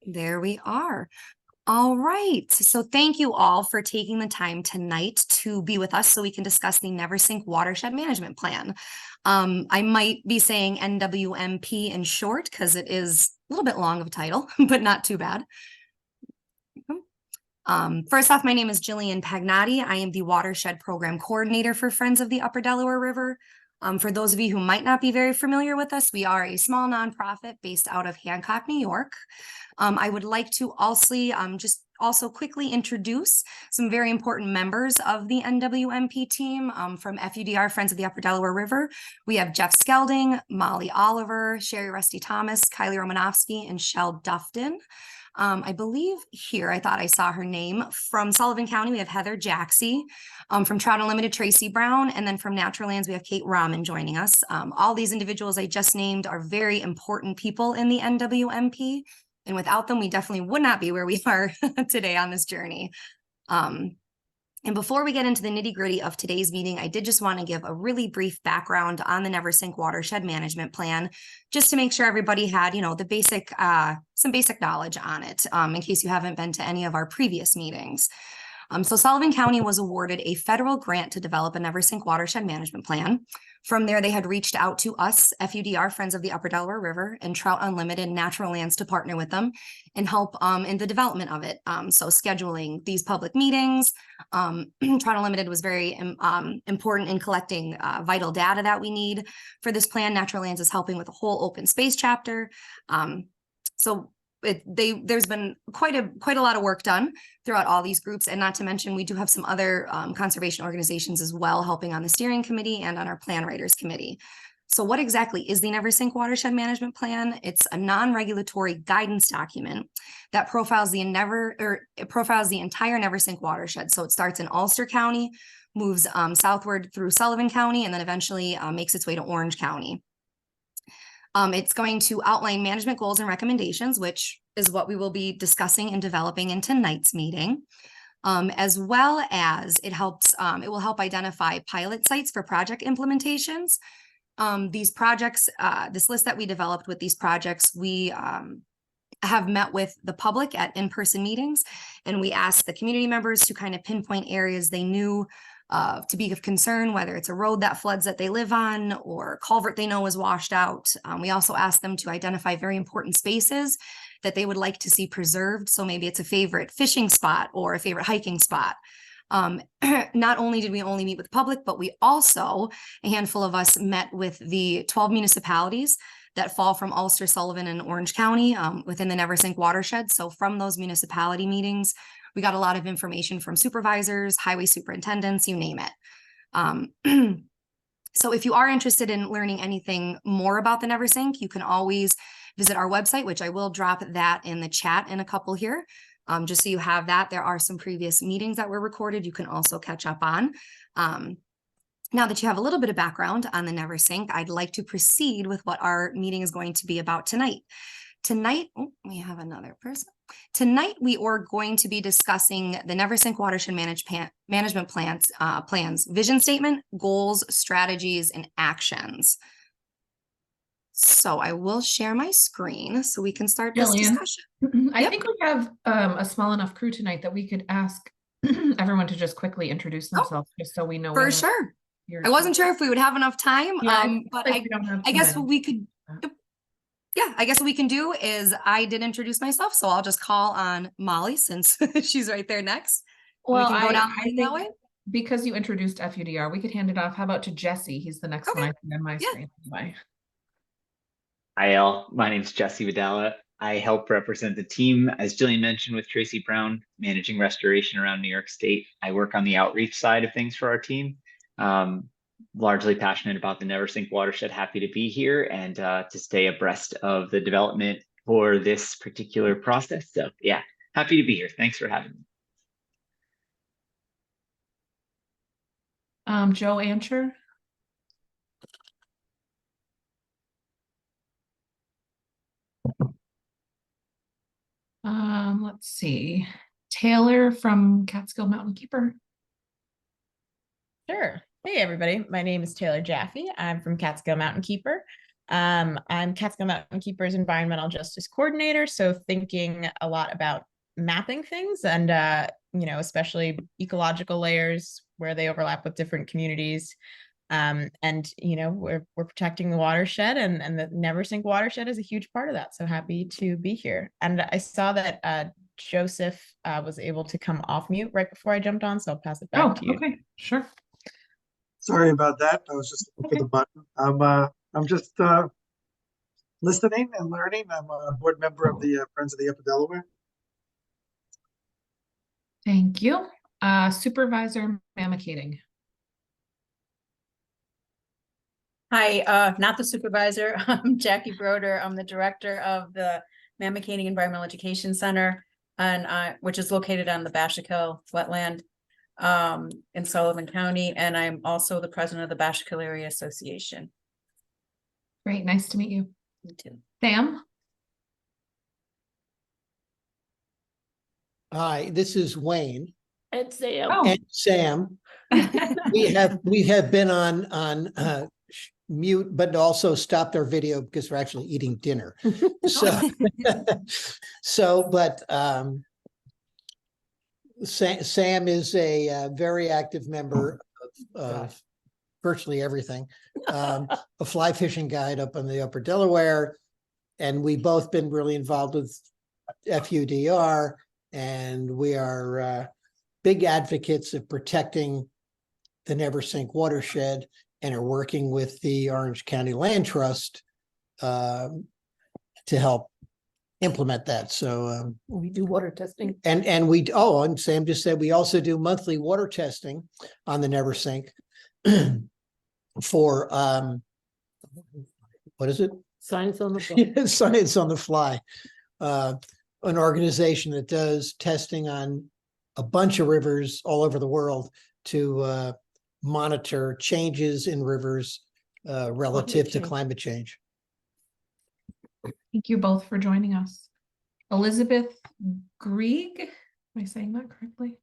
There we are. All right. So thank you all for taking the time tonight to be with us so we can discuss the Neversink Watershed Management Plan. I might be saying NWMP in short because it is a little bit long of a title, but not too bad. First off, my name is Jillian Pagnotti. I am the Watershed Program Coordinator for Friends of the Upper Delaware River. For those of you who might not be very familiar with us, we are a small nonprofit based out of Hancock, New York. I would like to also quickly introduce some very important members of the NWMP team from FUDR, Friends of the Upper Delaware River. We have Jeff Skelding, Molly Oliver, Sherry Rusty Thomas, Kylie Romanofsky, and Shell Dufton. I believe here, I thought I saw her name. From Sullivan County, we have Heather Jaxie. From Trout Unlimited, Tracy Brown. And then from Natural Lands, we have Kate Rahman joining us. All these individuals I just named are very important people in the NWMP. And without them, we definitely would not be where we are today on this journey. And before we get into the nitty-gritty of today's meeting, I did just want to give a really brief background on the Neversink Watershed Management Plan, just to make sure everybody had, the some basic knowledge on it, in case you haven't been to any of our previous meetings. So Sullivan County was awarded a federal grant to develop a Neversink Watershed Management Plan. From there, they had reached out to us, FUDR, Friends of the Upper Delaware River, and Trout Unlimited Natural Lands to partner with them and help in the development of it. So scheduling these public meetings. Trout Unlimited was very important in collecting vital data that we need for this plan. Natural Lands is helping with the whole open space chapter. There's been quite a lot of work done throughout all these groups, and not to mention we do have some other conservation organizations as well helping on the steering committee and on our plan writers committee. So what exactly is the Neversink Watershed Management Plan? It's a non-regulatory guidance document that profiles the entire Neversink watershed. So it starts in Ulster County, moves southward through Sullivan County, and then eventually makes its way to Orange County. It's going to outline management goals and recommendations, which is what we will be discussing and developing in tonight's meeting, as well as it will help identify pilot sites for project implementations. These projects, this list that we developed with these projects, we have met with the public at in-person meetings, and we asked the community members to kind of pinpoint areas they knew to be of concern, whether it's a road that floods that they live on or culvert they know is washed out. We also asked them to identify very important spaces that they would like to see preserved. So maybe it's a favorite fishing spot or a favorite hiking spot. Not only did we only meet with the public, but we also, a handful of us, met with the 12 municipalities that fall from Ulster, Sullivan, and Orange County within the Neversink watershed. So from those municipality meetings, we got a lot of information from supervisors, highway superintendents, you name it. So if you are interested in learning anything more about the Neversink, you can always visit our website, which I will drop that in the chat in a couple here, just so you have that. There are some previous meetings that were recorded you can also catch up on. Now that you have a little bit of background on the Neversink, I'd like to proceed with what our meeting is going to be about tonight. Tonight, we have another person. Tonight, we are going to be discussing the Neversink Watershed Management Plan's vision statement, goals, strategies, and actions. So I will share my screen so we can start this discussion. I think we have a small enough crew tonight that we could ask everyone to just quickly introduce themselves, just so we know. For sure. I wasn't sure if we would have enough time, but I guess what we could. Yeah, I guess what we can do is I did introduce myself, so I'll just call on Molly since she's right there next. Well, we can go down that way. Because you introduced FUDR, we could hand it off. How about to Jesse? He's the next one I see on my screen. Anyway. Hi, all. My name is Jesse Vidala. I help represent the team, as Jillian mentioned, with Tracy Brown, managing restoration around New York State. I work on the outreach side of things for our team. Largely passionate about the Neversink watershed, happy to be here and to stay abreast of the development for this particular process. So yeah, happy to be here. Thanks for having me. Joe Ancher. Let's see. Taylor from Catskill Mountain Keeper. Sure. Hey, everybody. My name is Taylor Jaffe. I'm from Catskill Mountain Keeper. I'm Catskill Mountain Keepers Environmental Justice Coordinator, so thinking a lot about mapping things and especially ecological layers where they overlap with different communities. And we're protecting the watershed, and the Neversink watershed is a huge part of that. So happy to be here. And I saw that Joseph was able to come off mute right before I jumped on, so I'll pass it back to you. Okay, sure. Sorry about that. I was just looking for the button. I'm just listening and learning. I'm a board member of the Friends of the Upper Delaware. Thank you. Supervisor Mamacating. Hi, not the supervisor. I'm Jackie Broder. I'm the director of the Mamacating Environmental Education Center, and which is located on the Bashakill wetland in Sullivan County, and I'm also the president of the Bashakill Area Association. Great, nice to meet you. You too. Sam. Hi, this is Wayne And Sam. Oh. and Sam. We have been on mute, but also stopped our video because we're actually eating dinner. But Sam is a very active member of virtually everything. A fly fishing guide up on the Upper Delaware, and we've both been really involved with FUDR, and we are big advocates of protecting the Neversink watershed, and are working with the Orange County Land Trust to help implement that. So We do water testing. and Sam just said we also do monthly water testing on the Neversink for what is it? Science on the phone. Science on the Fly, an organization that does testing on a bunch of rivers all over the world to monitor changes in rivers relative to climate change. Thank you both for joining us. Elizabeth Grieg, am I saying that correctly?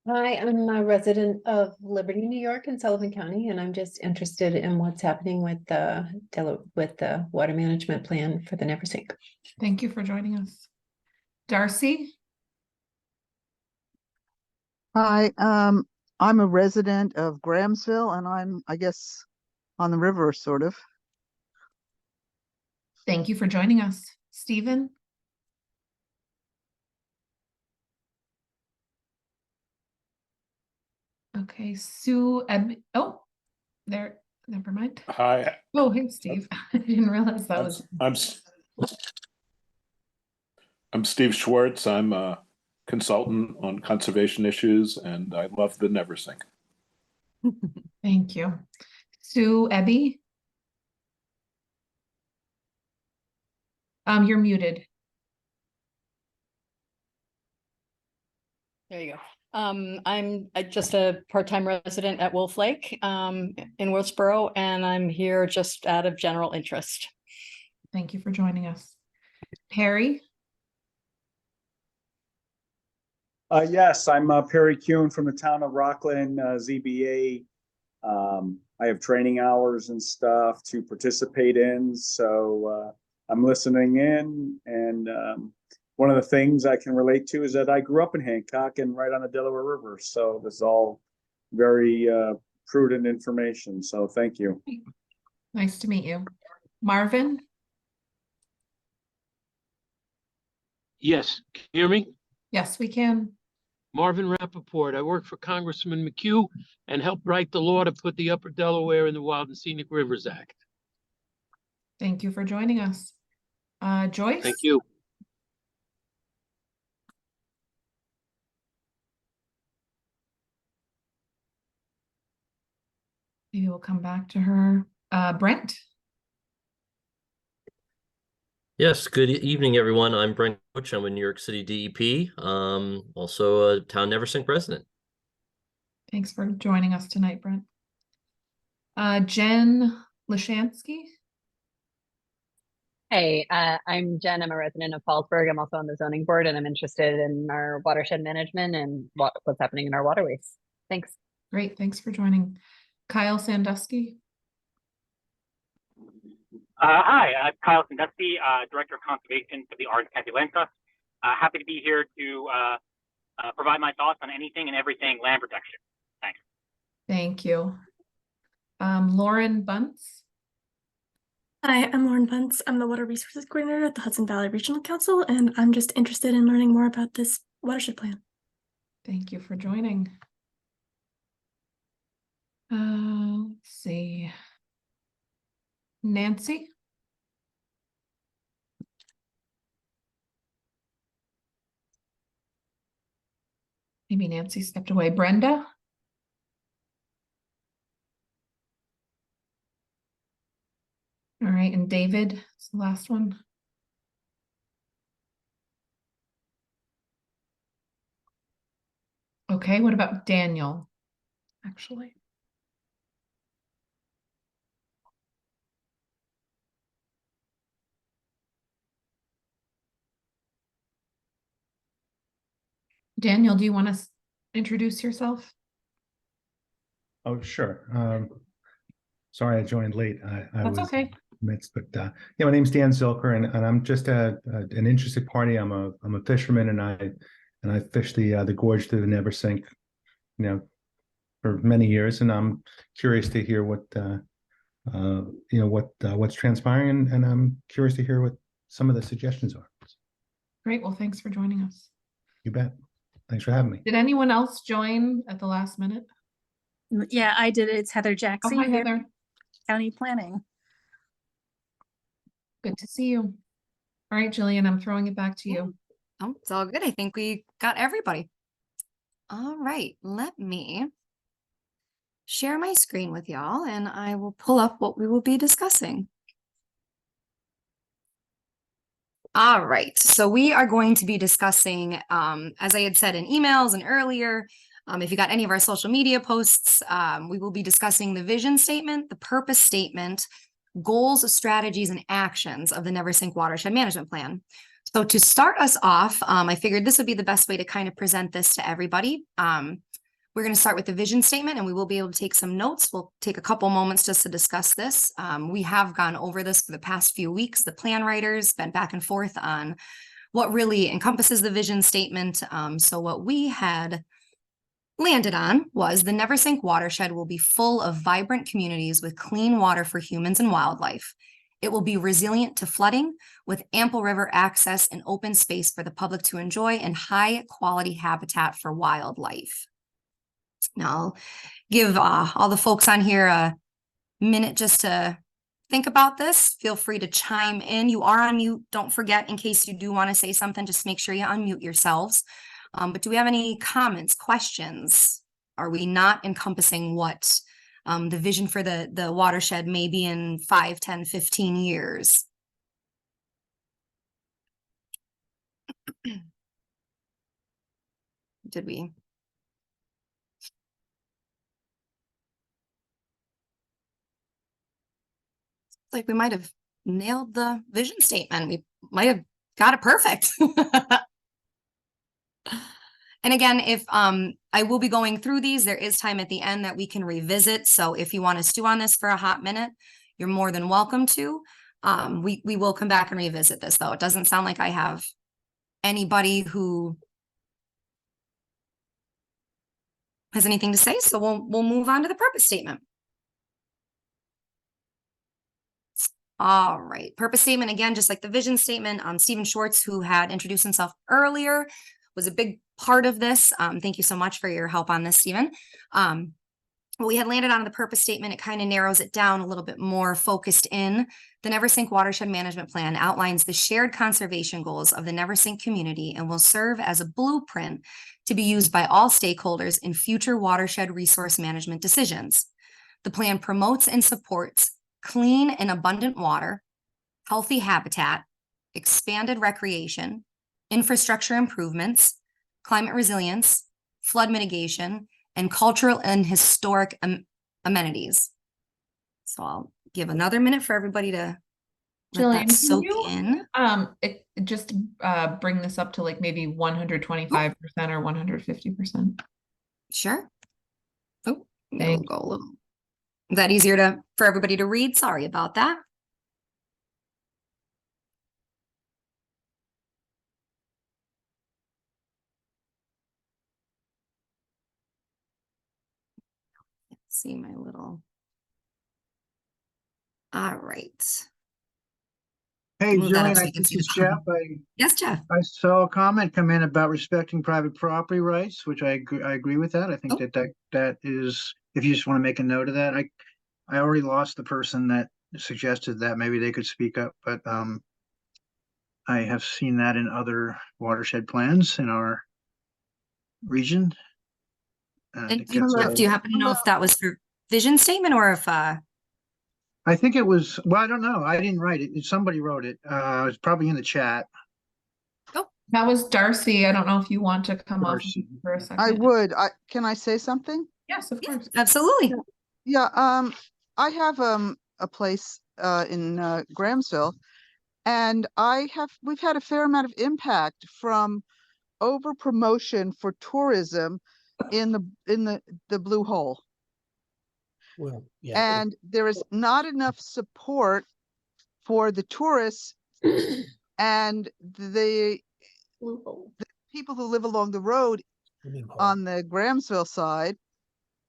Hi, I'm a resident of Liberty, New York in Sullivan County, and I'm just interested in what's happening with the water management plan for the Neversink. Thank you for joining us. Darcy. Hi, I'm a resident of Grahamsville, and I'm, I guess, on the river, sort of. Thank you for joining us. Stephen. Okay, Sue. Oh, there. Never mind. Hi, Oh, hey, Steve. I didn't realize that was. I'm Steve Schwartz. I'm a consultant on conservation issues, and I love the Neversink. Thank you. Sue Ebby. You're muted. There you go. I'm just a part-time resident at Wolf Lake in Wilkesboro, and I'm here just out of general interest. Thank you for joining us. Perry. Yes, I'm Perry Kuhn from the town of Rockland, ZBA. I have training hours and stuff to participate in, so I'm listening in. And one of the things I can relate to is that I grew up in Hancock and right on the Delaware River. So this is all very prudent information. So thank you. Nice to meet you. Marvin. Yes, can you hear me? Yes, we can. Marvin Rappaport. I work for Congressman McHugh and helped write the law to put the Upper Delaware in the Wild and Scenic Rivers Act. Thank you for joining us. Joyce. Thank you. Maybe we'll come back to her. Brent. Yes, good evening, everyone. I'm Brent Coach. I'm a New York City DEP, also a town Neversink resident. Thanks for joining us tonight, Brent. Jen Lashansky. Hey, I'm Jen. I'm a resident of Fallsburg. I'm also on the zoning board, and I'm interested in our watershed management and what's happening in our waterways. Thanks. Great, thanks for joining. Kyle Sandusky. Hi, Kyle Sandusky, Director of Conservation for the Arts Capulenta. Happy to be here to provide my thoughts on anything and everything land protection. Thanks. Thank you. Lauren Bunce. Hi, I'm Lauren Bunce. I'm the Water Resources Coordinator at the Hudson Valley Regional Council, and I'm just interested in learning more about this watershed plan. Thank you for joining. Let's see. Nancy. Maybe Nancy stepped away. Brenda. All right, and David is the last one. Okay, what about Daniel? Actually. Daniel, do you want to introduce yourself? Oh, sure. Sorry, I joined late. I That's was okay. midst, but yeah, my name's Dan Zilker, and I'm just an interested party. I'm a fisherman, and I fish the gorge through the Neversink, for many years, and I'm curious to hear what what's transpiring, and I'm curious to hear what some of the suggestions are. Great. Well, thanks for joining us. You bet. Thanks for having me. Did anyone else join at the last minute? Yeah, I did it. It's Heather Oh, Jackson, hi, Heather. County Planning. Good to see you. All right, Jillian, I'm throwing it back to you. Oh, it's all good. I think we got everybody. All right, let me share my screen with y'all and I will pull up what we will be discussing. All right, so we are going to be discussing, as I had said in emails and earlier, if you got any of our social media posts, we will be discussing the vision statement, the purpose statement, goals, strategies, and actions of the Neversink Watershed Management Plan. So to start us off, I figured this would be the best way to kind of present this to everybody. We're going to start with the vision statement and we will be able to take some notes. We'll take a couple moments just to discuss this. We have gone over this for the past few weeks. The plan writers been back and forth on what really encompasses the vision statement. So what we had landed on was the Neversink watershed will be full of vibrant communities with clean water for humans and wildlife. It will be resilient to flooding with ample river access and open space for the public to enjoy and high quality habitat for wildlife. Now, I'll give all the folks on here a minute just to think about this. Feel free to chime in. You are on mute. Don't forget, in case you do want to say something, just make sure you unmute yourselves. But do we have any comments, questions? Are we not encompassing what the vision for the watershed may be in 5, 10, 15 years? Did we? Like we might have nailed the vision statement. We might have got it perfect. And again, if I will be going through these, there is time at the end that we can revisit. So if you want to stew on this for a hot minute, you're more than welcome to. We will come back and revisit this though. It doesn't sound like I have anybody who has anything to say. So we'll move on to the purpose statement. All right, purpose statement, again, just like the vision statement, Stephen Schwartz, who had introduced himself earlier, was a big part of this. Thank you so much for your help on this, Stephen. We had landed on the purpose statement. It kind of narrows it down a little bit more focused in. The Neversink Watershed Management Plan outlines the shared conservation goals of the Neversink community and will serve as a blueprint to be used by all stakeholders in future watershed resource management decisions. The plan promotes and supports clean and abundant water, healthy habitat, expanded recreation, infrastructure improvements, climate resilience, flood mitigation, and cultural and historic amenities. So I'll give another minute for everybody to let Jillian, that soak in. Just bring this up to like maybe 125% or 150%. Sure. Oh, we'll go a little Is that easier for everybody to read? Sorry about that. Let's see my little. All right. Hey, Move that up Jillian, so you can this see the is Jeff. Yes, Jeff. I saw a comment come in about respecting private property rights, which I agree with that. I think that is, if you just want to make a note of that, I already lost the person that suggested that. Maybe they could speak up, but I have seen that in other watershed plans in our region. And do you happen to know if that was for vision statement or if I think it was, well, I don't know. I didn't write it. Somebody wrote it. It's probably in the chat. That was Darcy. I don't know if you want to come off for a second. I would. Can I say something? Yes, of course. Absolutely. Yeah. I have a place in Grahamsville, and we've had a fair amount of impact from over promotion for tourism in the Blue Hole. Well, yeah. And there is not enough support for the tourists and the people who live along the road on the Grahamsville side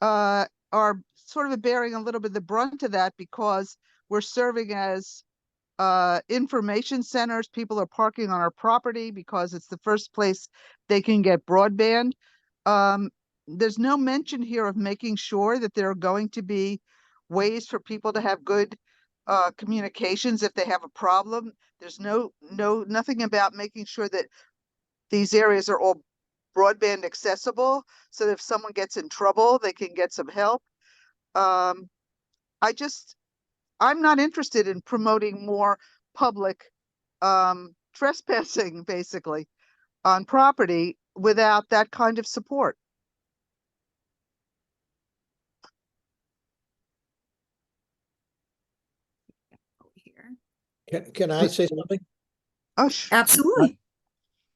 are sort of bearing a little bit of the brunt of that, because we're serving as information centers. People are parking on our property because it's the first place they can get broadband. There's no mention here of making sure that there are going to be ways for people to have good communications if they have a problem. There's nothing about making sure that these areas are all broadband accessible, so that if someone gets in trouble, they can get some help. I'm not interested in promoting more public trespassing, basically, on property without that kind of support. Can I say something? Oh, absolutely.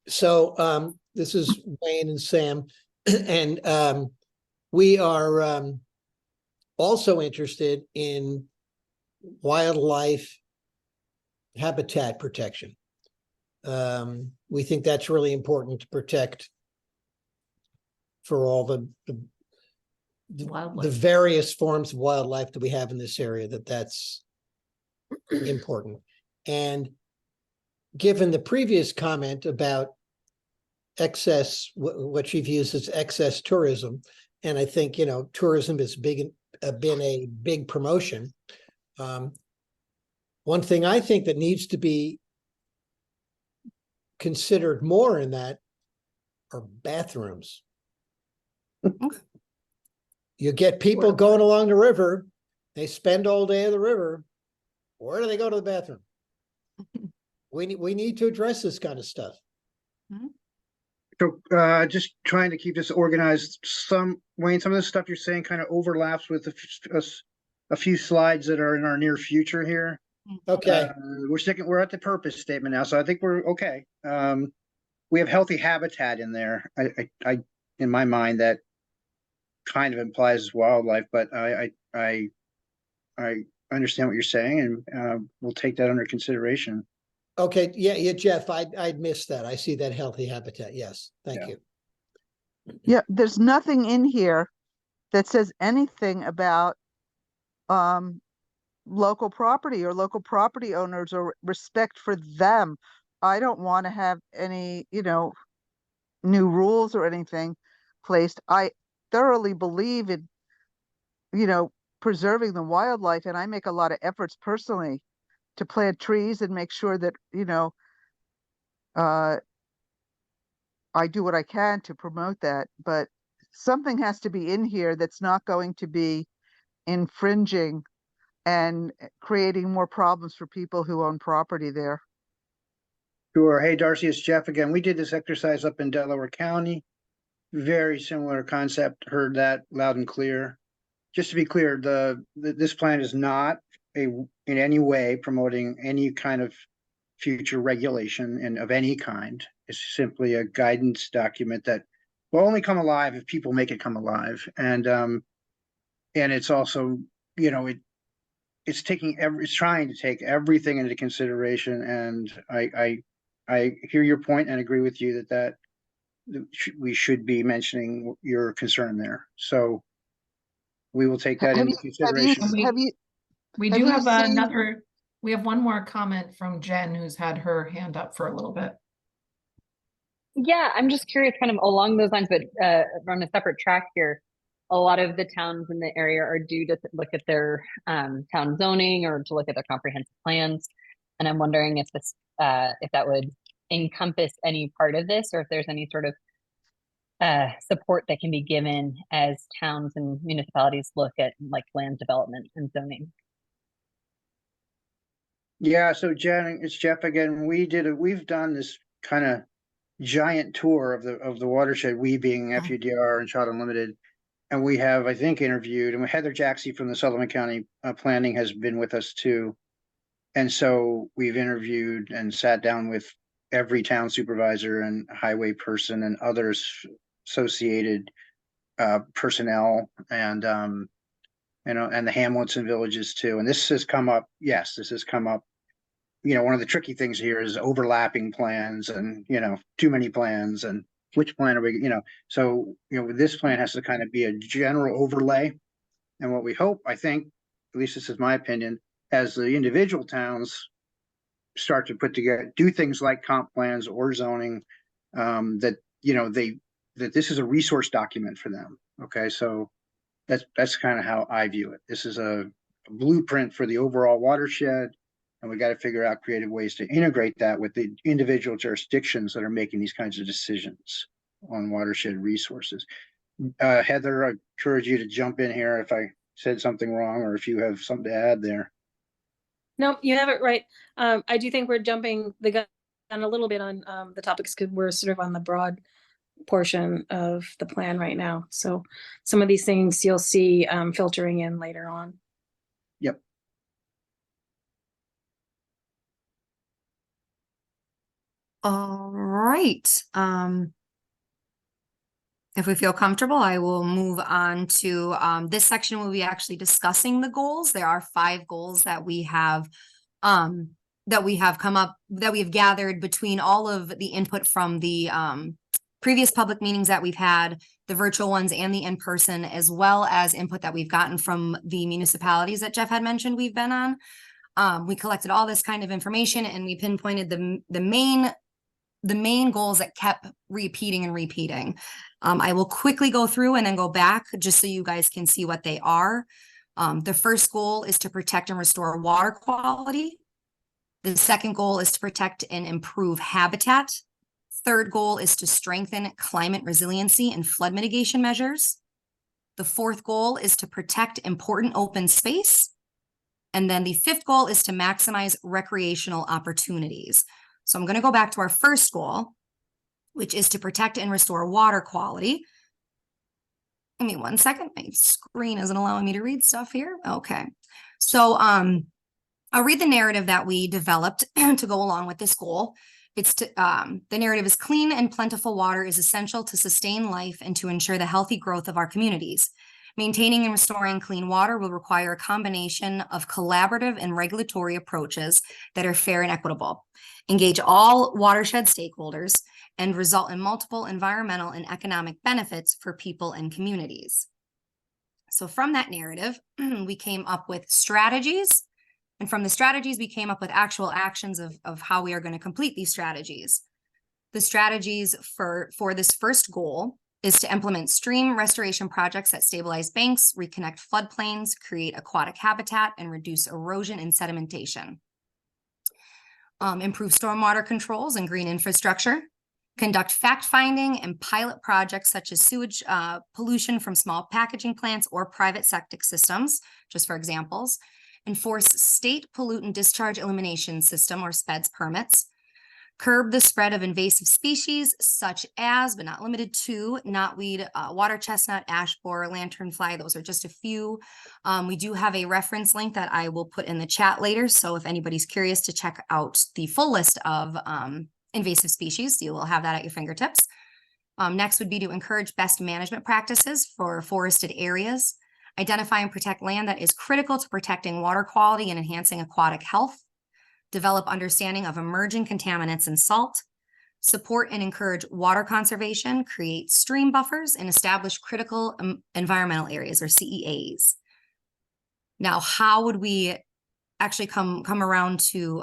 So this is Wayne and Sam, and we are also interested in wildlife habitat protection. We think that's really important to protect for all the various forms of wildlife that we have in this area, that's important. And given the previous comment about excess, what she views as excess tourism, and I think, tourism has been a big promotion. One thing I think that needs to be considered more in that are bathrooms. You get people going along the river, they spend all day at the river. Where do they go to the bathroom? We need to address this kind of stuff. So just trying to keep this organized. Wayne, some of the stuff you're saying kind of overlaps with a few slides that are in our near future here. Okay. We're at the purpose statement now, so I think we're okay. We have healthy habitat in there. I in my mind, that kind of implies wildlife, but I understand what you're saying, and we'll take that under consideration. Okay, yeah, Jeff, I'd missed that. I see that healthy habitat. Yes, thank you. Yeah, there's nothing in here that says anything about local property or local property owners or respect for them. I don't want to have any, new rules or anything placed. I thoroughly believe in, preserving the wildlife, and I make a lot of efforts personally to plant trees and make sure that, I do what I can to promote that, but something has to be in here that's not going to be infringing and creating more problems for people who own property there. Sure. Hey, Darcy, it's Jeff again. We did this exercise up in Delaware County. Very similar concept. Heard that loud and clear. Just to be clear, this plan is not in any way promoting any kind of future regulation and of any kind. It's simply a guidance document that will only come alive if people make it come alive. And it's also you know, it's trying to take everything into consideration, and I hear your point and agree with you that we should be mentioning your concern there. So we will take that into consideration. We have do you have seen- we have one more comment from Jen, who's had her hand up for a little bit. Yeah, I'm just curious, kind of along those lines, but on a separate track here. A lot of the towns in the area are due to look at their town zoning or to look at their comprehensive plans, and I'm wondering if this if that would encompass any part of this, or if there's any sort of support that can be given as towns and municipalities look at like land development and zoning. Yeah, so Jen, it's Jeff again. We've done this kind of giant tour of the watershed, we being FUDR and Child Unlimited. And we have, I think, interviewed, and Heather Jackson from the Sullivan County Planning has been with us too. And so we've interviewed and sat down with every town supervisor and highway person and others associated personnel, and you know, and the hamlets and villages too. And this has come up. Yes, this has come up. You know, one of the tricky things here is overlapping plans, and you know, too many plans, and which plan are we, you know, so, you know, this plan has to kind of be a general overlay. And what we hope, I think, at least this is my opinion, as the individual towns start to put together, do things like comp plans or zoning, that, you know, that this is a resource document for them. Okay, so that's kind of how I view it. This is a blueprint for the overall watershed, and we got to figure out creative ways to integrate that with the individual jurisdictions that are making these kinds of decisions on watershed resources. Heather, I encourage you to jump in here if I said something wrong, or if you have something to add there. No, you have it right. I do think we're jumping the gun a little bit on the topics because we're sort of on the broad portion of the plan right now. So some of these things you'll see filtering in later on. Yep. All right. If we feel comfortable, I will move on to this section. We'll be actually discussing the goals. There are 5 goals that we have come up, that we have gathered between all of the input from the previous public meetings that we've had, the virtual ones and the in-person, as well as input that we've gotten from the municipalities that Jeff had mentioned we've been on. We collected all this kind of information, and we pinpointed the main goals that kept repeating. I will quickly go through and then go back just so you guys can see what they are. The first goal is to protect and restore water quality. The second goal is to protect and improve habitat. Third goal is to strengthen climate resiliency and flood mitigation measures. The fourth goal is to protect important open space. And then the fifth goal is to maximize recreational opportunities. So I'm going to go back to our first goal, which is to protect and restore water quality. Give me 1 second. My screen isn't allowing me to read stuff here. Okay. So I'll read the narrative that we developed to go along with this goal. The narrative is: clean and plentiful water is essential to sustain life and to ensure the healthy growth of our communities. Maintaining and restoring clean water will require a combination of collaborative and regulatory approaches that are fair and equitable, engage all watershed stakeholders, and result in multiple environmental and economic benefits for people and communities. So from that narrative, we came up with strategies. And from the strategies, we came up with actual actions of how we are going to complete these strategies. The strategies for this first goal is to implement stream restoration projects that stabilize banks, reconnect floodplains, create aquatic habitat, and reduce erosion and sedimentation. Improve stormwater controls and green infrastructure. Conduct fact-finding and pilot projects such as sewage pollution from small packaging plants or private septic systems, just for examples. Enforce state pollutant discharge elimination system, or SPEDS permits. Curb the spread of invasive species such as, but not limited to, knotweed, water chestnut, ash borer, lanternfly. Those are just a few. We do have a reference link that I will put in the chat later. So if anybody's curious to check out the full list of invasive species, you will have that at your fingertips. Next would be to encourage best management practices for forested areas. identify and protect land that is critical to protecting water quality and enhancing aquatic health, develop understanding of emerging contaminants and salt, support and encourage water conservation, create stream buffers, and establish critical environmental areas, or CEAs. Now, how would we actually come around to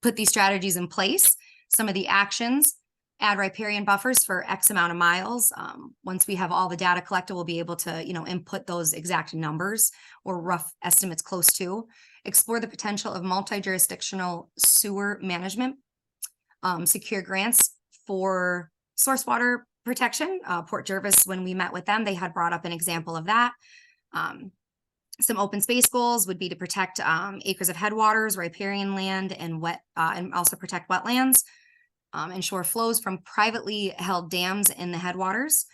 put these strategies in place? Some of the actions: add riparian buffers for X amount of miles. Once we have all the data collected, we'll be able to, input those exact numbers or rough estimates close to. Explore the potential of multi-jurisdictional sewer management. Secure grants for source water protection. Port Jervis, when we met with them, they had brought up an example of that. Some open space goals would be to protect acres of headwaters, riparian land, and and also protect wetlands. Ensure flows from privately held dams in the headwaters.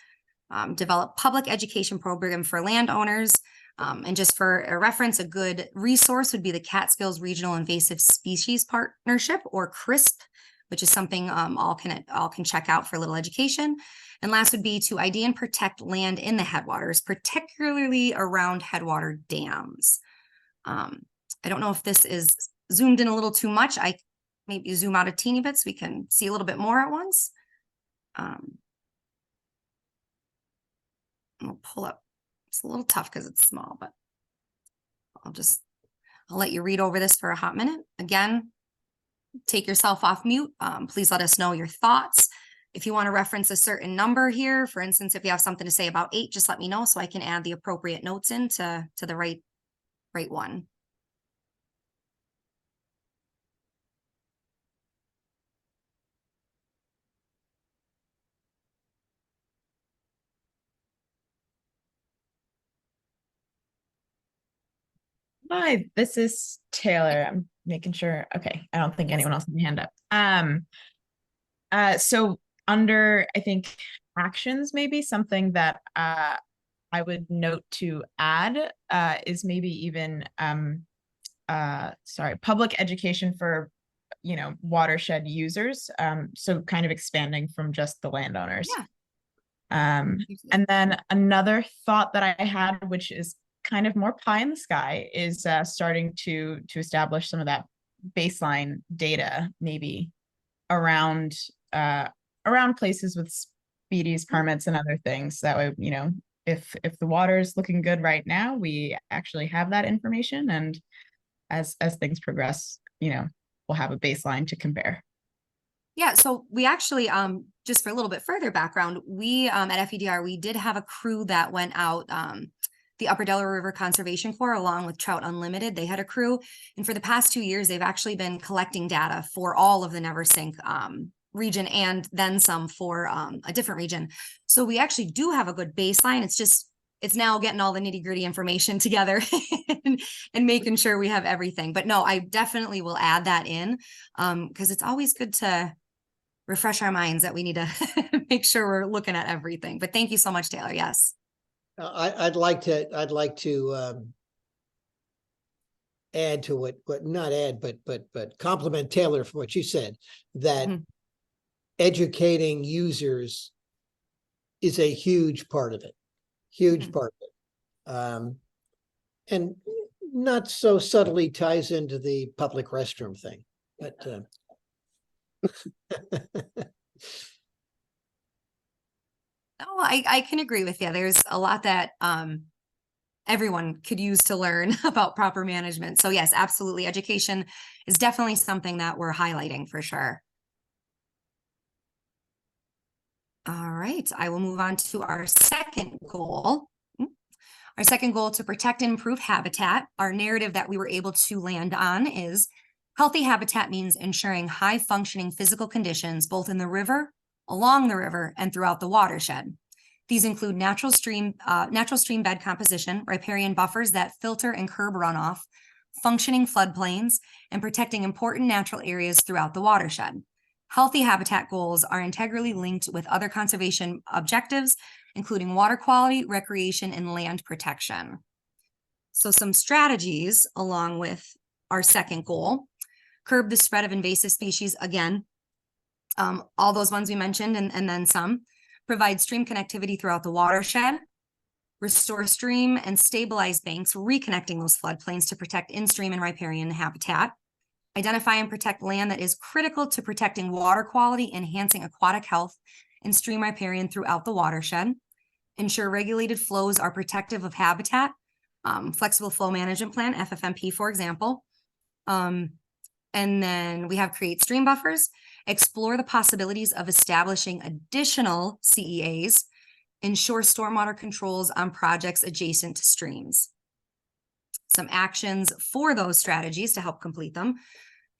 Develop public education program for landowners. And just for a reference, a good resource would be the Catskills Regional Invasive Species Partnership, or CRISP, which is something all can check out for a little education. And last would be to ID and protect land in the headwaters, particularly around headwater dams. I don't know if this is zoomed in a little too much. I maybe zoom out a teeny bit so we can see a little bit more at once. We'll pull up. It's a little tough because it's small, but I'll let you read over this for a hot minute. Again, take yourself off mute. Please let us know your thoughts. If you want to reference a certain number here, for instance, if you have something to say about 8, just let me know so I can add the appropriate notes into the right one. Hi, this is Taylor. I'm making sure. Okay, I don't think anyone else has a hand up. So under, I think, actions, maybe something that I would note to add is maybe even public education for watershed users. So kind of expanding from just the landowners. Yeah. And then another thought that I had, which is kind of more pie in the sky, is starting to establish some of that baseline data, maybe around places with speedies permits and other things. That way, if the water is looking good right now, we actually have that information, and as things progress, we'll have a baseline to compare. Yeah, so we actually, just for a little bit further background, we at FEDR, we did have a crew that went out, the Upper Delaware River Conservation Corps, along with Trout Unlimited. They had a crew, and for the past 2 years, they've actually been collecting data for all of the Neversink region, and then some for a different region. So we actually do have a good baseline. It's now getting all the nitty gritty information together and making sure we have everything. But no, I definitely will add that in because it's always good to refresh our minds that we need to make sure we're looking at everything. But thank you so much, Taylor. Yes. I'd like to add to what not add, but compliment Taylor for what you said, that educating users is a huge part of it. Huge part of it. And not so subtly ties into the public restroom thing, but Oh, I can agree with you. There's a lot that everyone could use to learn about proper management. So yes, absolutely. Education is definitely something that we're highlighting for sure. All right, I will move on to our second goal. Our second goal, to protect and improve habitat. Our narrative that we were able to land on is healthy habitat means ensuring high functioning physical conditions, both in the river, along the river, and throughout the watershed. These include natural stream bed composition, riparian buffers that filter and curb runoff, functioning floodplains, and protecting important natural areas throughout the watershed. Healthy habitat goals are integrally linked with other conservation objectives, including water quality, recreation, and land protection. So some strategies along with our second goal: curb the spread of invasive species, again, all those ones we mentioned and then some. Provide stream connectivity throughout the watershed. restore stream and stabilize banks, reconnecting those floodplains to protect in-stream and riparian habitat, identify and protect land that is critical to protecting water quality, enhancing aquatic health and stream riparian throughout the watershed, ensure regulated flows are protective of habitat, flexible flow management plan, FFMP, for example. And then we have create stream buffers, explore the possibilities of establishing additional CEAs, ensure stormwater controls on projects adjacent to streams. Some actions for those strategies to help complete them: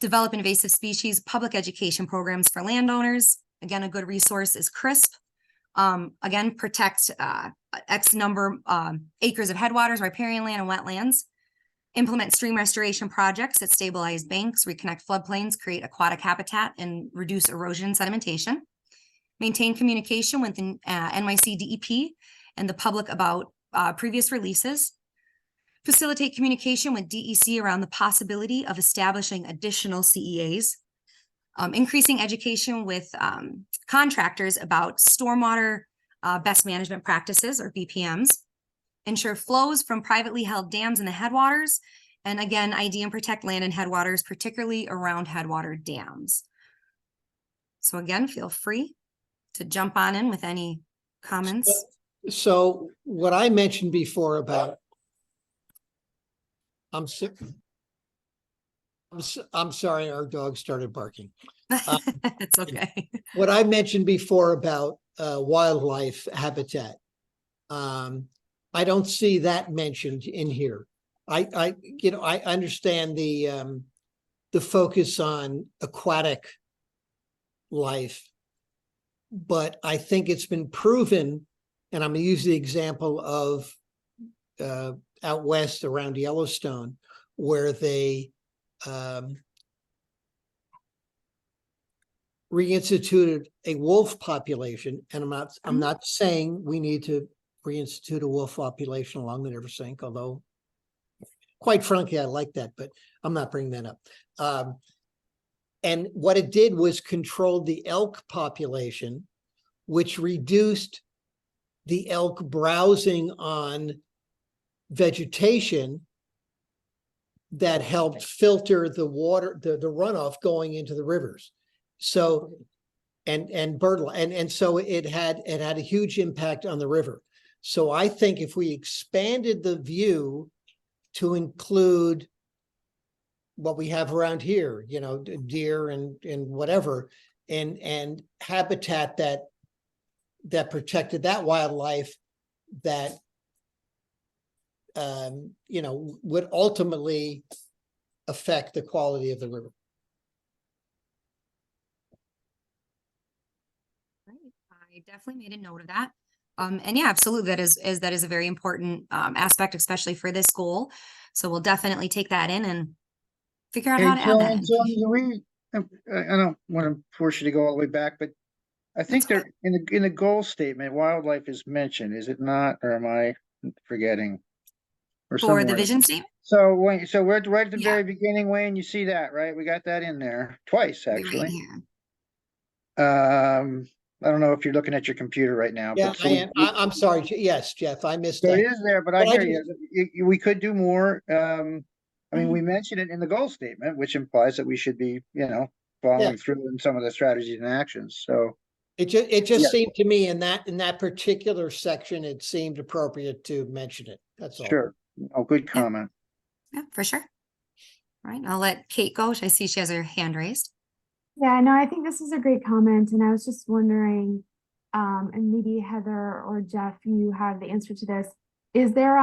develop invasive species public education programs for landowners. Again, a good resource is CRISP. Again, protect X number acres of headwaters, riparian land, and wetlands. Implement stream restoration projects that stabilize banks, reconnect floodplains, create aquatic habitat, and reduce erosion and sedimentation. Maintain communication with NYC DEP and the public about previous releases. Facilitate communication with DEC around the possibility of establishing additional CEAs. Increasing education with contractors about stormwater best management practices, or BPMs. Ensure flows from privately held dams in the headwaters. And again, ID and protect land and headwaters, particularly around headwater dams. So again, feel free to jump on in with any comments. So what I mentioned before about, I'm sorry, our dog started barking. It's okay. What I mentioned before about wildlife habitat, I don't see that mentioned in here. I understand the focus on aquatic life, but I think it's been proven, and I'm going to use the example of out west around Yellowstone, where they reinstituted a wolf population, and I'm not saying we need to reinstitute a wolf population along the Neversink, although quite frankly I like that, but I'm not bringing that up. And what it did was control the elk population, which reduced the elk browsing on vegetation that helped filter the water, the runoff going into the rivers. So, and bird, and so it had a huge impact on the river. So I think if we expanded the view to include what we have around here, you know, deer and whatever, and habitat that protected that wildlife, that you know, would ultimately affect the quality of the river. I definitely made a note of that. And yeah, absolutely. That is a very important aspect, especially for this goal. So we'll definitely take that in and figure out how to add that in. I don't want to force you to go all the way back, but I think there in the goal statement, wildlife is mentioned, is it not? Or am I forgetting? Or for the vision statement? So we're right at the very beginning, Wayne, you see that, right? We got that in there twice, actually. I don't know if you're looking at your computer right now. Yeah, but I am. I'm sorry. Yes, Jeff, I missed so that. it is there, but I hear you. We could do more. I mean, we mentioned it in the goal statement, which implies that we should be, you know, following through in some of the strategies and actions. So it just seemed to me in that particular section, it seemed appropriate to mention it. That's all. Sure. Oh, good comment. Yeah, for sure. All right, I'll let Kate go. I see she has her hand raised. Yeah, no, I think this is a great comment, and I was just wondering, and maybe Heather or Jeff, you have the answer to this. Is there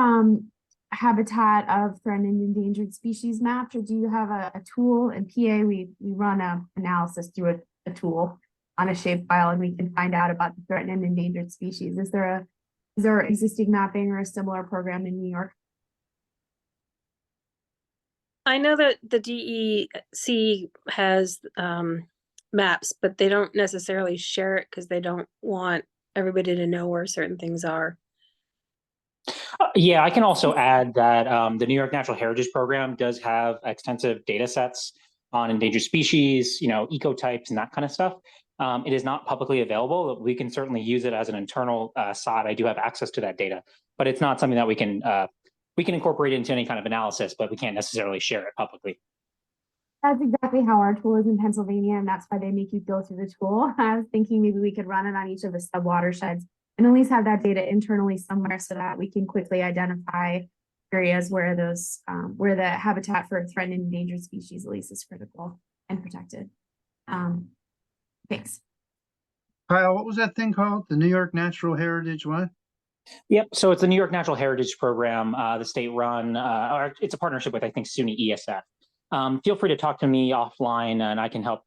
habitat of threatened and endangered species mapped, or do you have a tool in PA? We run a analysis through a tool on a shapefile, and we can find out about the threatened and endangered species. Is there existing mapping or a similar program in New York? I know that the DEC has maps, but they don't necessarily share it because they don't want everybody to know where certain things are. Yeah, I can also add that the New York Natural Heritage Program does have extensive data sets on endangered species, you know, ecotypes and that kind of stuff. It is not publicly available, but we can certainly use it as an internal site. I do have access to that data. but it's not something that we can incorporate into any kind of analysis, but we can't necessarily share it publicly. That's exactly how our tool is in Pennsylvania, and that's why they make you go through the tool. I was thinking maybe we could run it on each of the sub watersheds and at least have that data internally somewhere so that we can quickly identify areas where those where the habitat for threatened and endangered species at least is critical and protected. Thanks. Kyle, what was that thing called? The New York Natural Heritage what? Yep. So it's the New York Natural Heritage Program, the state run, or it's a partnership with, I think, SUNY ESF. Feel free to talk to me offline and I can help.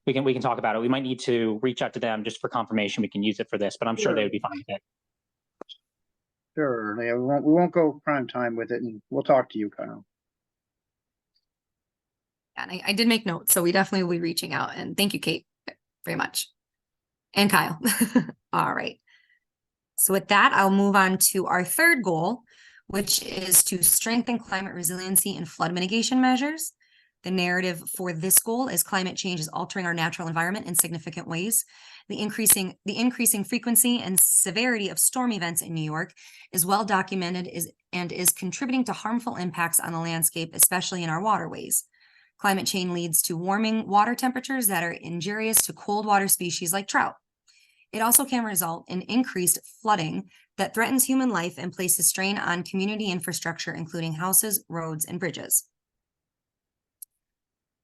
We can talk about it. We might need to reach out to them just for confirmation. We can use it for this, but I'm sure they would be fine with it. Sure. Yeah, we won't go prime time with it, and we'll talk to you, Kyle. And I did make notes, so we definitely will be reaching out. And thank you, Kate, very much. And Kyle. All right. So with that, I'll move on to our third goal, which is to strengthen climate resiliency and flood mitigation measures. The narrative for this goal is climate change is altering our natural environment in significant ways. The increasing frequency and severity of storm events in New York is well documented and is contributing to harmful impacts on the landscape, especially in our waterways. Climate change leads to warming water temperatures that are injurious to cold water species like trout. It also can result in increased flooding that threatens human life and places strain on community infrastructure, including houses, roads, and bridges.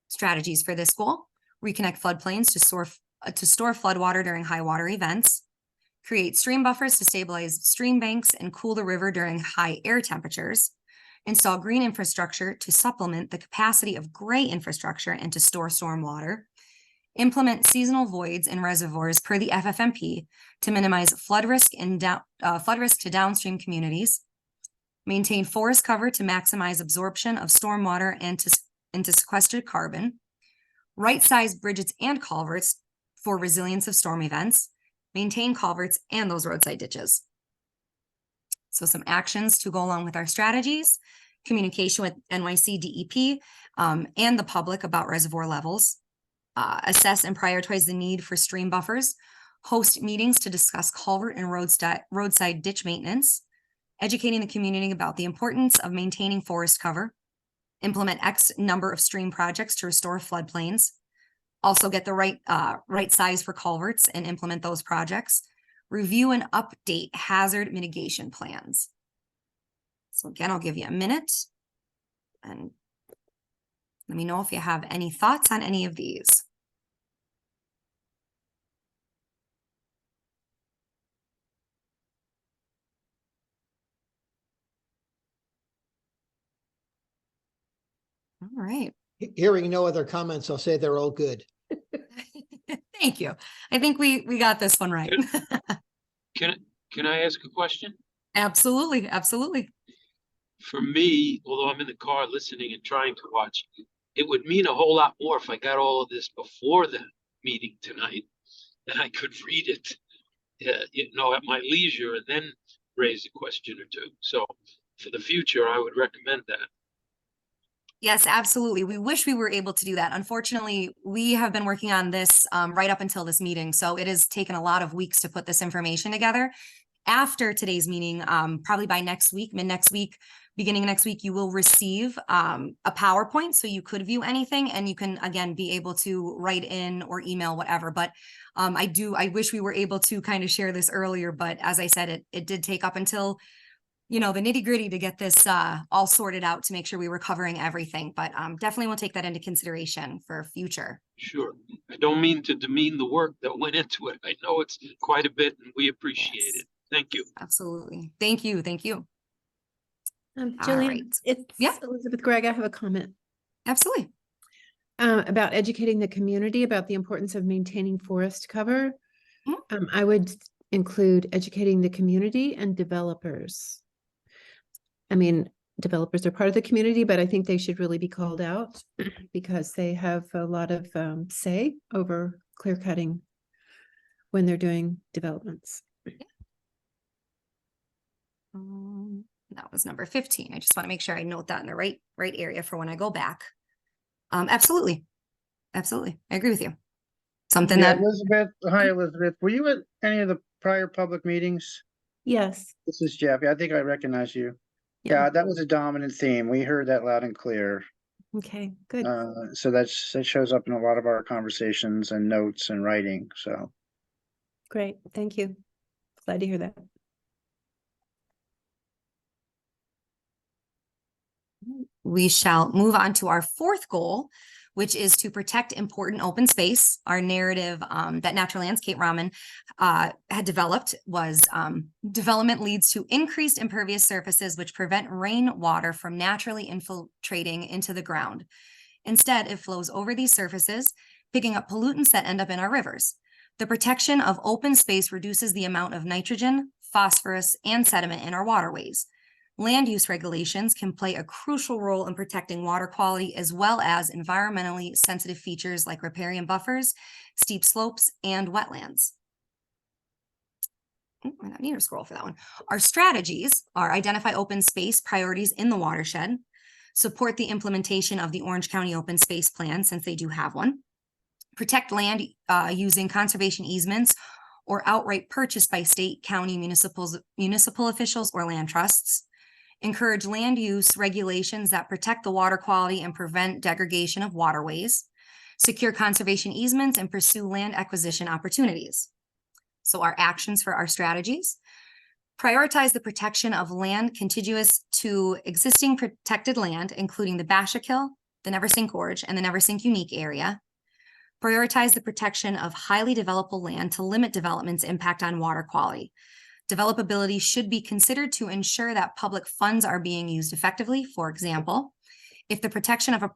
Strategies for this goal: reconnect floodplains to store floodwater during high water events, create stream buffers to stabilize stream banks and cool the river during high air temperatures, install green infrastructure to supplement the capacity of gray infrastructure and to store storm water, implement seasonal voids in reservoirs per the FFMP to minimize flood risk to downstream communities, maintain forest cover to maximize absorption of stormwater and into sequestered carbon, right-size bridges and culverts for resilience of storm events, maintain culverts and those roadside ditches. So some actions to go along with our strategies: communication with NYC DEP and the public about reservoir levels, assess and prioritize the need for stream buffers, host meetings to discuss culvert and roadside ditch maintenance, educating the community about the importance of maintaining forest cover, implement X number of stream projects to restore floodplains, also get the right size for culverts and implement those projects, review and update hazard mitigation plans. So again, I'll give you a minute and let me know if you have any thoughts on any of these. All right. Hearing no other comments, I'll say they're all good. Thank you. I think we got this one right. Can I ask a question? Absolutely, absolutely. For me, although I'm in the car listening and trying to watch, it would mean a whole lot more if I got all of this before the meeting tonight, and I could read it, at my leisure, and then raise a question or two. So for the future, I would recommend that. Yes, absolutely. We wish we were able to do that. Unfortunately, we have been working on this right up until this meeting. So it has taken a lot of weeks to put this information together. After today's meeting, probably by next week, mid-next week, beginning of next week, you will receive a PowerPoint so you could view anything, and you can, again, be able to write in or email, whatever. But I wish we were able to kind of share this earlier, but as I said, it did take up until the nitty-gritty to get this all sorted out to make sure we were covering everything. But definitely we'll take that into consideration for future. Sure. I don't mean to demean the work that went into it. I know it's quite a bit and we appreciate it. Thank you. Absolutely. Thank you. Thank you. Jillian, right. it's Yeah. Elizabeth Gregg. I have a comment. Absolutely. About educating the community about the importance of maintaining forest cover. I would include educating the community and developers. I mean, developers are part of the community, but I think they should really be called out because they have a lot of say over clear cutting when they're doing developments. That was number 15. I just want to make sure I note that in the right area for when I go back. Absolutely. Absolutely. I agree with you. Something Yeah, that Elizabeth. Hi, Elizabeth. Were you at any of the prior public meetings? Yes. This is Jeff. I think I recognize you. Yeah. Yeah, that was a dominant theme. We heard that loud and clear. Okay, good. So that shows up in a lot of our conversations and notes and writing, so. Great. Thank you. Glad to hear that. We shall move on to our fourth goal, which is to protect important open space. Our narrative that Natural Lands Kate Rahman had developed was development leads to increased impervious surfaces which prevent rainwater from naturally infiltrating into the ground. Instead, it flows over these surfaces, picking up pollutants that end up in our rivers. The protection of open space reduces the amount of nitrogen, phosphorus, and sediment in our waterways. Land use regulations can play a crucial role in protecting water quality as well as environmentally sensitive features like riparian buffers, steep slopes, and wetlands. I need to scroll for that one. Our strategies are identify open space priorities in the watershed, support the implementation of the Orange County Open Space Plan since they do have one, protect land using conservation easements or outright purchase by state, county, municipal officials or land trusts, encourage land use regulations that protect the water quality and prevent degradation of waterways, secure conservation easements, and pursue land acquisition opportunities. So our actions for our strategies: prioritize the protection of land contiguous to existing protected land, including the Bashakill, the Neversink Gorge, and the Neversink Unique Area. Prioritize the protection of highly developable land to limit development's impact on water quality. Developability should be considered to ensure that public funds are being used effectively. For example, if the protection of a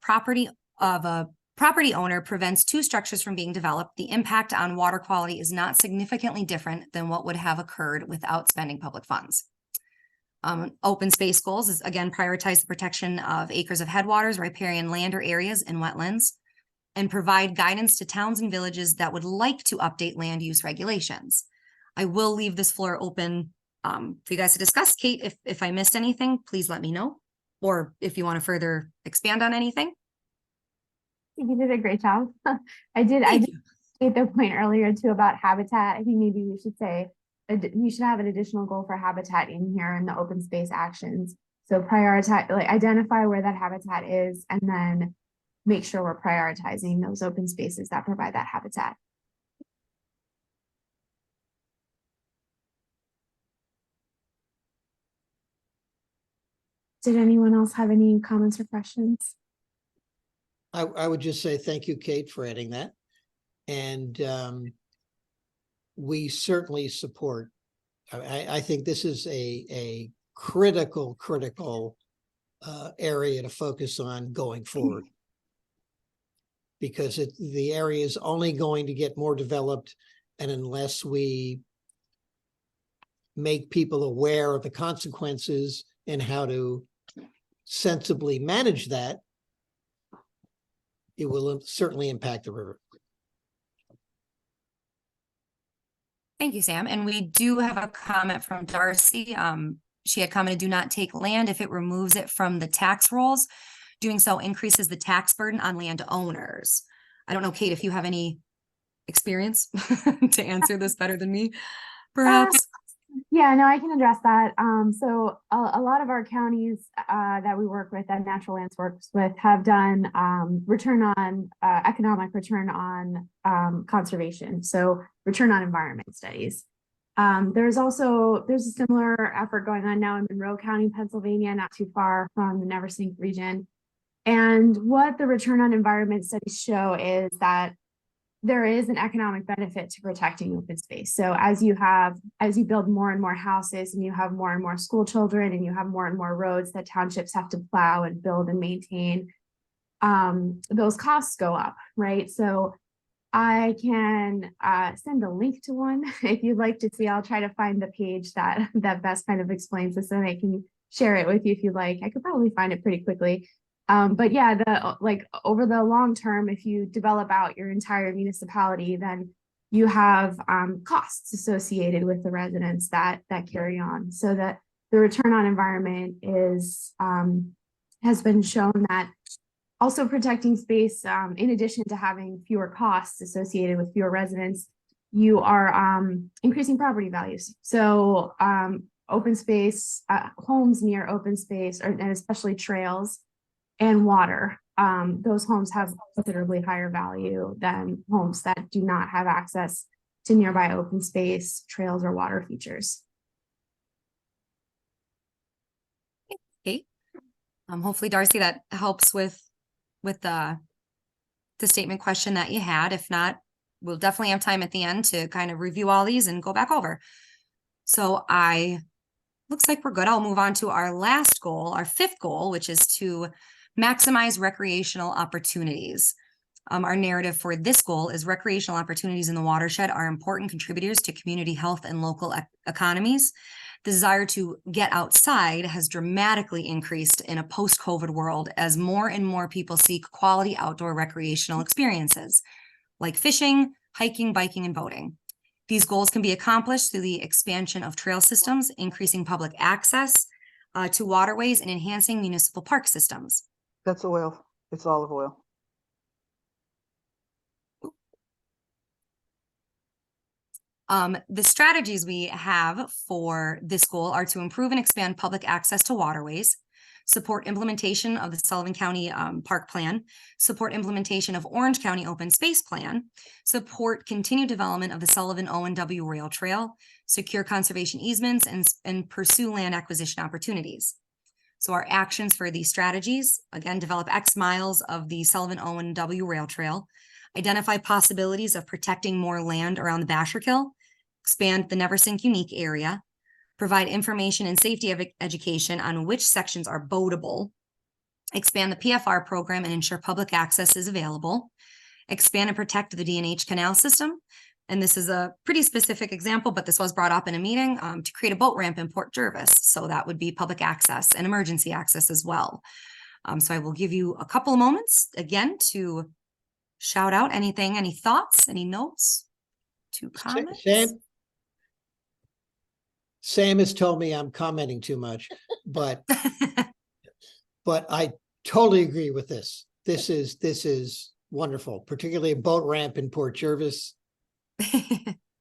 property owner prevents two structures from being developed, the impact on water quality is not significantly different than what would have occurred without spending public funds. Open space goals is, again, prioritize the protection of acres of headwaters, riparian land or areas, and wetlands, and provide guidance to towns and villages that would like to update land use regulations. I will leave this floor open for you guys to discuss. Kate, if I missed anything, please let me know. Or if you want to further expand on anything. You did a great job. I did make the point earlier too about habitat. I think maybe we should say we should have an additional goal for habitat in here in the open space actions. So prioritize, like identify where that habitat is, and then make sure we're prioritizing those open spaces that provide that habitat. Did anyone else have any comments or questions? I would just say thank you, Kate, for adding that. And we certainly support. I think this is a critical area to focus on going forward, because the area is only going to get more developed, and unless we make people aware of the consequences and how to sensibly manage that, it will certainly impact the river. Thank you, Sam. And we do have a comment from Darcy. She had commented, do not take land if it removes it from the tax rolls. Doing so increases the tax burden on landowners. I don't know, Kate, if you have any experience to answer this better than me, perhaps. Yeah, no, I can address that. So a lot of our counties that we work with, that Natural Lands works with, have done economic return on conservation. So return on environment studies. There's a similar effort going on now in Monroe County, Pennsylvania, not too far from the Neversink region. And what the return on environment studies show is that there is an economic benefit to protecting open space. So as you build more and more houses, and you have more and more school children, and you have more and more roads that townships have to plow and build and maintain, those costs go up, right? So I can send a link to one if you'd like to see. I'll try to find the page that best kind of explains this, and I can share it with you if you'd like. I could probably find it pretty quickly. But yeah, over the long term, if you develop out your entire municipality, then you have costs associated with the residents that carry on. So that the return on environment has been shown that also protecting space, in addition to having fewer costs associated with fewer residents, you are increasing property values. So open space, homes near open space, and especially trails and water. Those homes have considerably higher value than homes that do not have access to nearby open space, trails, or water features. Okay. Hopefully, Darcy, that helps with the statement question that you had. If not, we'll definitely have time at the end to kind of review all these and go back over. So looks like we're good. I'll move on to our last goal, our fifth goal, which is to maximize recreational opportunities. Our narrative for this goal is recreational opportunities in the watershed are important contributors to community health and local economies. The desire to get outside has dramatically increased in a post-COVID world as more and more people seek quality outdoor recreational experiences like fishing, hiking, biking, and boating. These goals can be accomplished through the expansion of trail systems, increasing public access to waterways, and enhancing municipal park systems. That's oil. It's olive oil. The strategies we have for this goal are to improve and expand public access to waterways, support implementation of the Sullivan County Park Plan, support implementation of Orange County Open Space Plan, support continued development of the Sullivan O&W Rail Trail, secure conservation easements, and pursue land acquisition opportunities. So our actions for these strategies, again, develop X miles of the Sullivan O&W Rail Trail, identify possibilities of protecting more land around the Basherkill, expand the Neversink Unique area, provide information and safety education on which sections are boatable, expand the PFR program and ensure public access is available, expand and protect the D&H canal system. And this is a pretty specific example, but this was brought up in a meeting to create a boat ramp in Port Jervis. So that would be public access and emergency access as well. So I will give you a couple of moments again to shout out anything, any thoughts, any notes, to comments. Sam has told me I'm commenting too much, but I totally agree with this. This is wonderful, particularly a boat ramp in Port Jervis.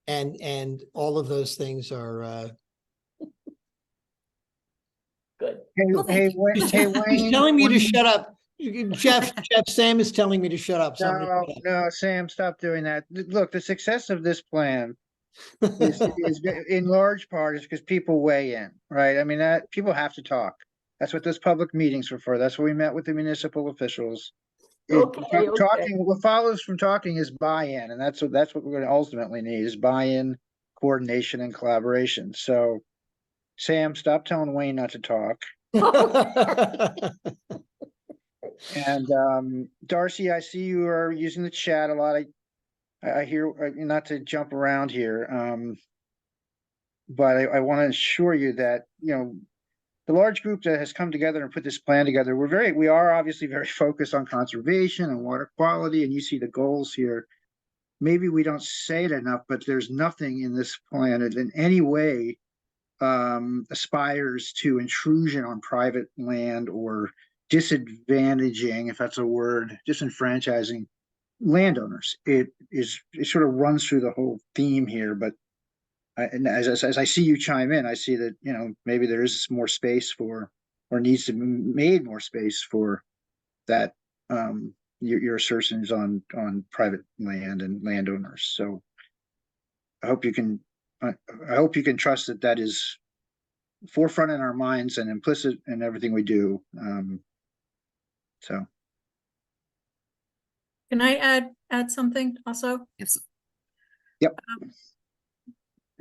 and all of those things are good. Hey, Wayne, he's telling me to shut up. Jeff, Sam is telling me to shut up. No, Sam, stop doing that. Look, the success of this plan is in large part is because people weigh in, right? I mean, that people have to talk. That's what those public meetings were for. That's where we met with the municipal officials. Talking, what follows from talking is buy-in, and that's what we're going to ultimately need is buy-in, coordination, and collaboration. So, Sam, stop telling Wayne not to talk. And Darcy, I see you are using the chat a lot. I hear, not to jump around here, but I want to assure you that, the large group that has come together and put this plan together, we are obviously very focused on conservation and water quality, and you see the goals here. Maybe we don't say it enough, but there's nothing in this plan that in any way aspires to intrusion on private land or disadvantaging, if that's a word, disenfranchising landowners. It sort of runs through the whole theme here, but and as I see you chime in, I see that, maybe there is more space for, or needs to be made more space for that, your assertions on private land and landowners. So I hope you can trust that is forefront in our minds and implicit in everything we do. So. Can I add something also? Yes. Yep.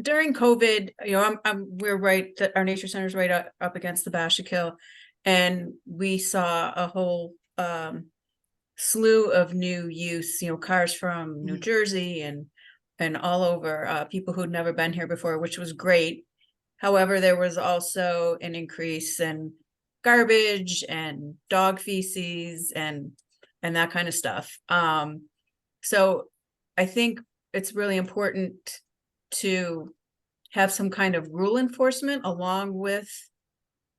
During COVID, we're right that our nature center is right up against the Basherkill, and we saw a whole slew of new use. Cars from New Jersey and all over, people who'd never been here before, which was great. However, there was also an increase in garbage and dog feces and that kind of stuff. So I think it's really important to have some kind of rule enforcement along with,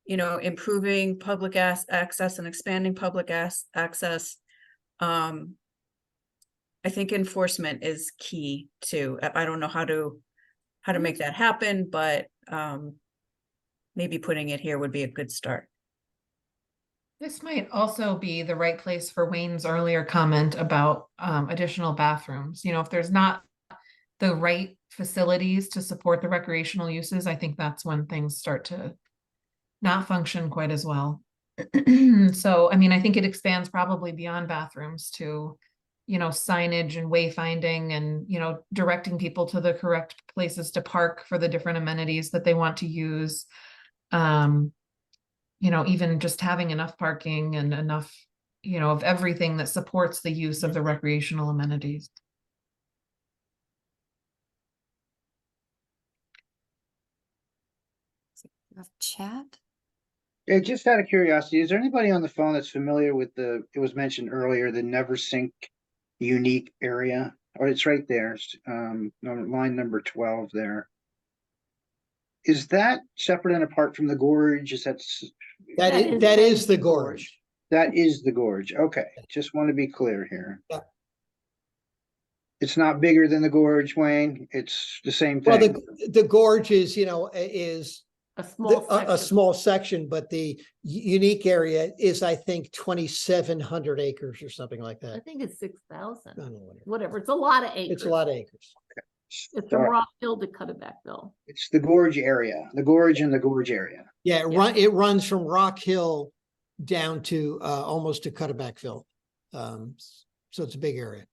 improving public access and expanding public access. I think enforcement is key too. I don't know how to make that happen, but maybe putting it here would be a good start. This might also be the right place for Wayne's earlier comment about additional bathrooms. You know, if there's not the right facilities to support the recreational uses, I think that's when things start to not function quite as well. So, I mean, I think it expands probably beyond bathrooms to, you know, signage and wayfinding and, you know, directing people to the correct places to park for the different amenities that they want to use. You know, even just having enough parking and enough, you know, of everything that supports the use of the recreational amenities. Chat. Yeah, just out of curiosity, is there anybody on the phone that's familiar with it was mentioned earlier, the Neversink unique area? Or it's right there, line number 12 there. Is that separate and apart from the gorge? That is the gorge. That is the gorge. Okay, just want to be clear here. Yeah. It's not bigger than the gorge, Wayne. It's the same Well, thing. the gorge is, you know, is a small section, but the unique area is, I think, 2,700 acres or something like I that. think it's 6,000. I don't know, Whatever. It's a lot of acres. It's a lot of acres. It's from Rock Hill to Cutterbackville. It's the gorge area, the gorge and the gorge area. Yeah, it runs from Rock Hill down to almost to Cutterbackville. So it's a big area.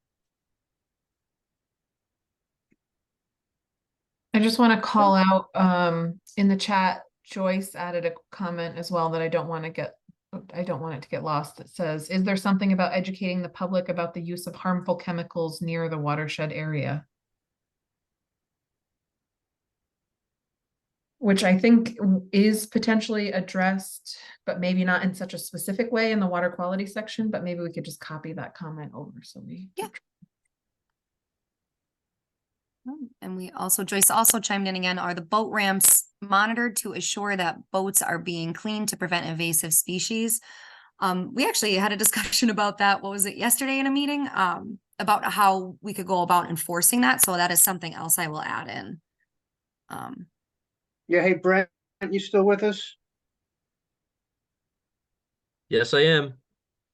I just want to call out in the chat, Joyce added a comment as well that I don't want it to get lost. It says, is there something about educating the public about the use of harmful chemicals near the watershed area? Which I think is potentially addressed, but maybe not in such a specific way in the water quality section, but maybe we could just copy that comment over. So And we also, Joyce also chimed in again, are the boat ramps monitored to assure that boats are being cleaned to prevent invasive species? We actually had a discussion about that. What was it, yesterday in a meeting? About how we could go about enforcing that. So that is something else I will add in. Yeah, hey, Brent, you still with us? Yes, I am.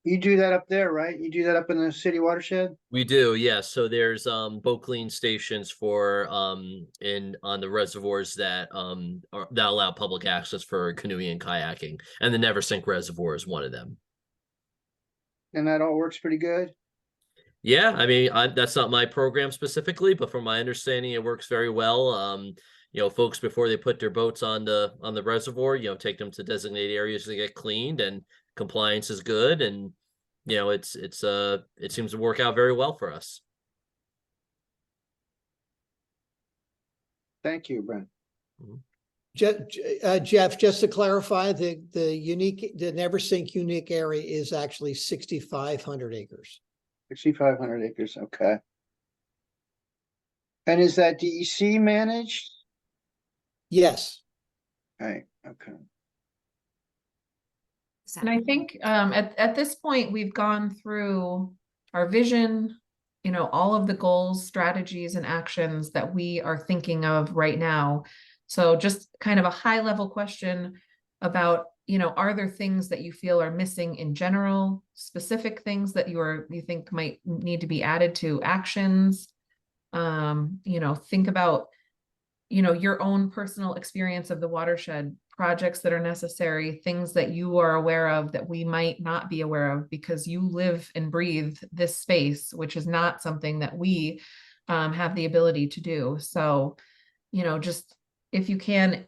You do that up there, right? You do that up in the city watershed? We do, yes. So there's boat clean stations for on the reservoirs that that allow public access for canoeing and kayaking, and the Neversink Reservoir is one of them. And that all works pretty good? Yeah, I mean, that's not my program specifically, but from my understanding, it works very well. You know, folks, before they put their boats on the reservoir, you know, take them to designated areas to get cleaned, and compliance is good, and you know, it seems to work out very well for us. Thank you, Brent. Jeff, just to clarify, the Neversink unique area is actually 6,500 acres. 6,500 acres, okay. And is that DEC managed? Yes. Okay, okay. And I think at this point, we've gone through our vision, you know, all of the goals, strategies, and actions that we are thinking of right now. So just kind of a high level question about, you know, are there things that you feel are missing in general, specific things that you think might need to be added to actions? You know, think about, you know, your own personal experience of the watershed, projects that are necessary, things that you are aware of that we might not be aware of because you live and breathe this space, which is not something that we have the ability to do. So, you know, just if you can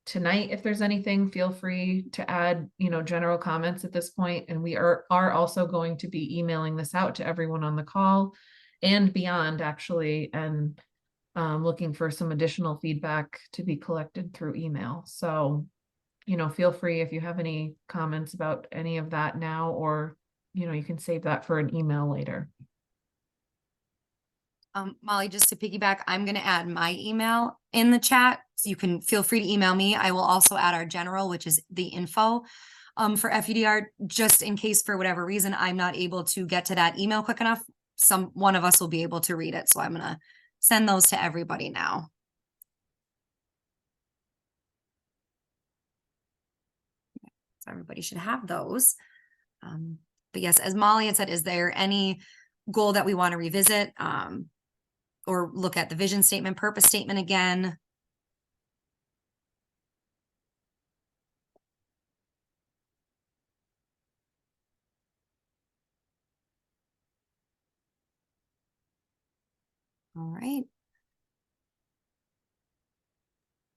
tonight, if there's anything, feel free to add, you know, general comments at this point. And we are also going to be emailing this out to everyone on the call and beyond, actually, and looking for some additional feedback to be collected through email. So, you know, feel free if you have any comments about any of that now, or, you know, you can save that for an email later. Molly, just to piggyback, I'm going to add my email in the chat, so you can feel free to email me. I will also add our general, which is the info for FUDR, just in case for whatever reason I'm not able to get to that email quick enough. one of us will be able to read it. So I'm gonna send those to everybody now. So everybody should have those. But yes, as Molly had said, is there any goal that we want to revisit or look at the vision statement, purpose statement again? All right.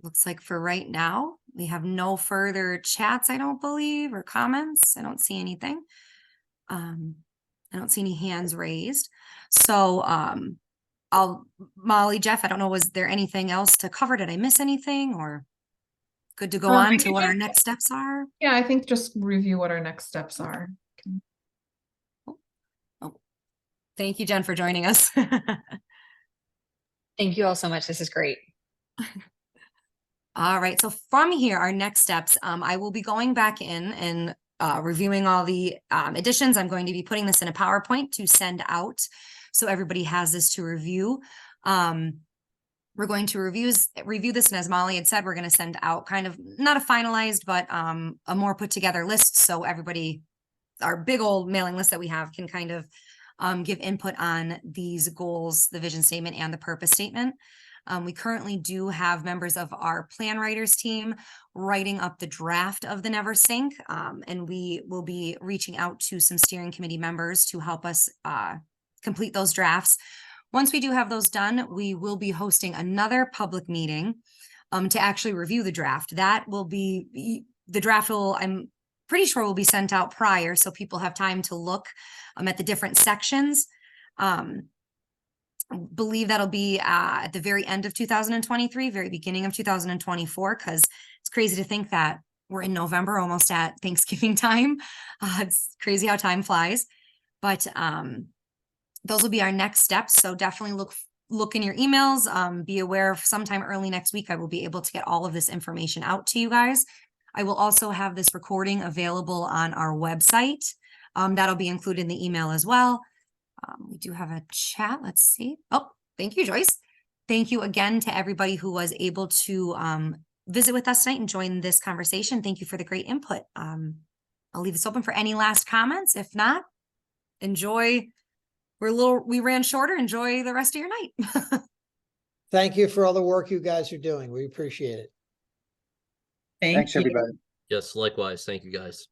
Looks like for right now, we have no further chats, I don't believe, or comments. I don't see anything. I don't see any hands raised. So Molly, Jeff, I don't know, was there anything else to cover? Did I miss anything, or good to go on to what our next steps are? Yeah, I think just review what our next steps are. Oh, thank you, Jen, for joining us. Thank you all so much. This is great. All right, so from here, our next steps, I will be going back in and reviewing all the additions. I'm going to be putting this in a PowerPoint to send out so everybody has this to review. We're going to review this, and as Molly had said, we're going to send out kind of not a finalized, but a more put together list, so everybody, our big old mailing list that we have, can kind of give input on these goals, the vision statement and the purpose statement. We currently do have members of our plan writers team writing up the draft of the Neversink, and we will be reaching out to some steering committee members to help us complete those drafts. Once we do have those done, we will be hosting another public meeting to actually review the draft. That will be, the draft will, I'm pretty sure, will be sent out prior, so people have time to look at the different sections. Believe that'll be at the very end of 2023, very beginning of 2024, because it's crazy to think that we're in November, almost at Thanksgiving time. It's crazy how time flies, but those will be our next steps. So definitely look in your emails. Be aware of sometime early next week, I will be able to get all of this information out to you guys. I will also have this recording available on our website. That'll be included in the email as well. We do have a chat. Let's see. Oh, thank you, Joyce. Thank you again to everybody who was able to visit with us tonight and join this conversation. Thank you for the great input. I'll leave this open for any last comments. If not, enjoy. We ran shorter. Enjoy the rest of your night. Thank you for all the work you guys are doing. We appreciate it. Thanks, everybody. Yes, likewise. Thank you, guys.